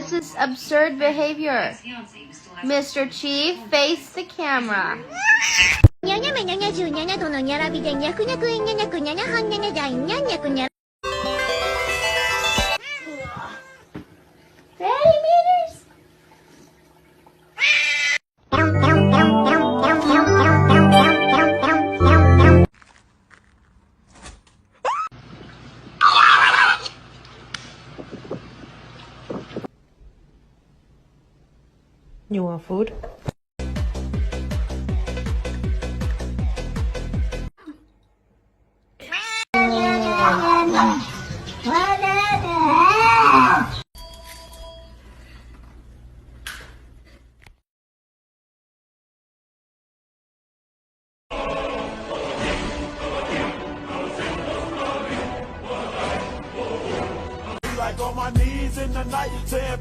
This is absurd behavior. Mr. Chief, face the camera. にゃにゃめにゃにゃ10にゃにゃどのにゃらびでにゃくにゃくいにゃにゃくにゃにゃはんにゃにゃじゃいにゃにゃくにゃ You want food? Like on my knees in the night, saying